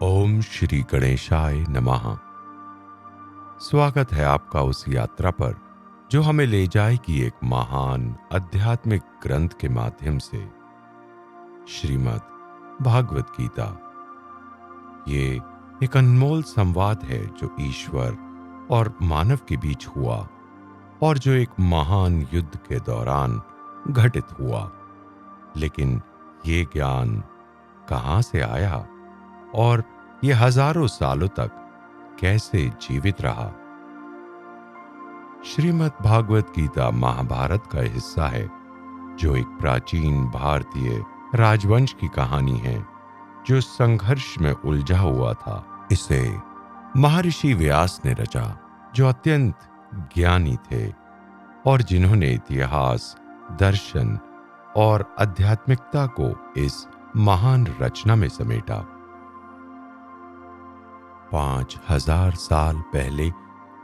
ओम श्री गणेशाय नमः। स्वागत है आपका उस यात्रा पर जो हमें ले जाएगी एक महान आध्यात्मिक ग्रंथ के माध्यम से, श्रीमद् भागवत गीता। ये एक अनमोल संवाद है जो ईश्वर और मानव के बीच हुआ और जो एक महान युद्ध के दौरान घटित हुआ। लेकिन ये ज्ञान कहाँ से आया और ये हजारों सालों तक कैसे जीवित रहा? श्रीमद् भागवत गीता महाभारत का हिस्सा है, जो एक प्राचीन भारतीय राजवंश की कहानी है जो संघर्ष में उलझा हुआ था। इसे महर्षि व्यास ने रचा, जो अत्यंत ज्ञानी थे और जिन्होंने इतिहास, दर्शन और आध्यात्मिकता को इस महान रचना में समेटा। 5000 साल पहले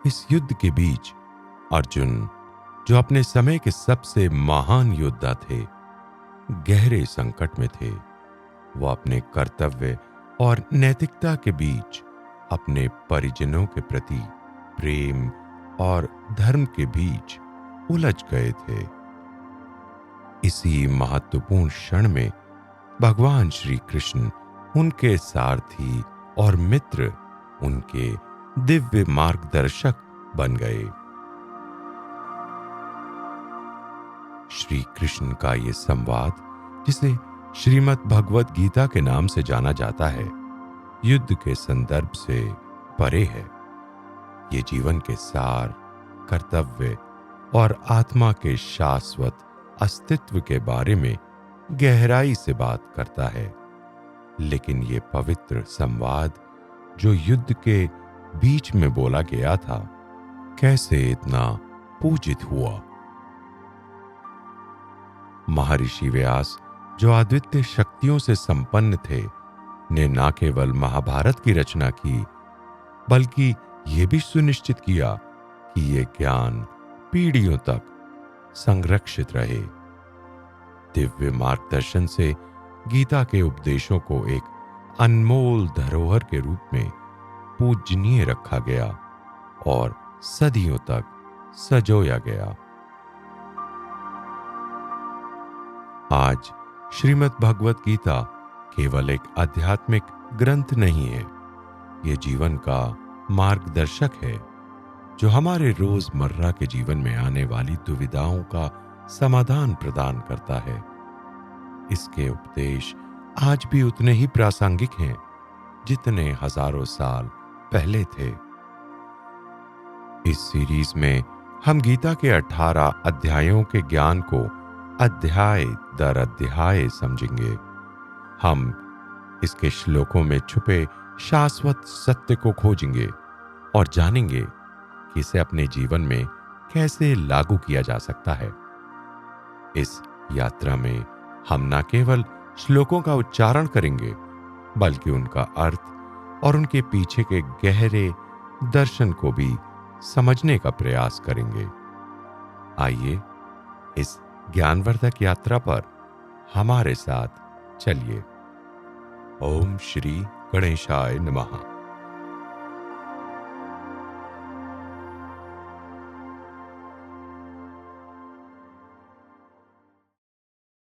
इस युद्ध के बीच अर्जुन, जो अपने समय के सबसे महान योद्धा थे, गहरे संकट में थे। वो अपने कर्तव्य और नैतिकता के बीच, अपने परिजनों के प्रति प्रेम और धर्म के बीच उलझ गए थे। इसी महत्वपूर्ण क्षण में भगवान श्री कृष्ण, उनके सारथी और मित्र, उनके दिव्य मार्गदर्शक बन गए। श्री कृष्ण का ये संवाद, जिसे श्रीमद् भगवत गीता के नाम से जाना जाता है, युद्ध के संदर्भ से परे है। ये जीवन के सार, कर्तव्य और आत्मा के शाश्वत अस्तित्व के बारे में गहराई से बात करता है। लेकिन ये पवित्र संवाद जो युद्ध के बीच में बोला गया था, कैसे इतना पूजित हुआ? महर्षि व्यास, जो अद्वितीय शक्तियों से संपन्न थे, ने न केवल महाभारत की रचना की, बल्कि ये भी सुनिश्चित किया कि ये ज्ञान पीढ़ियों तक संरक्षित रहे। दिव्य मार्गदर्शन से गीता के उपदेशों को एक अनमोल धरोहर के रूप में पूजनीय रखा गया और सदियों तक सजोया गया। आज श्रीमद् भगवत गीता केवल एक आध्यात्मिक ग्रंथ नहीं है, ये जीवन का मार्गदर्शक है, जो हमारे रोजमर्रा के जीवन में आने वाली दुविधाओं का समाधान प्रदान करता है। इसके उपदेश आज भी उतने ही प्रासंगिक हैं जितने हजारों साल पहले थे। इस सीरीज में हम गीता के 18 अध्यायों के ज्ञान को अध्याय दर अध्याय समझेंगे। हम इसके श्लोकों में छुपे शाश्वत सत्य को खोजेंगे और जानेंगे कि इसे अपने जीवन में कैसे लागू किया जा सकता है। इस यात्रा में हम न केवल श्लोकों का उच्चारण करेंगे, बल्कि उनका अर्थ और उनके पीछे के गहरे दर्शन को भी समझने का प्रयास करेंगे। आइए इस ज्ञानवर्धक यात्रा पर हमारे साथ चलिए। ओम श्री गणेशाय नमः।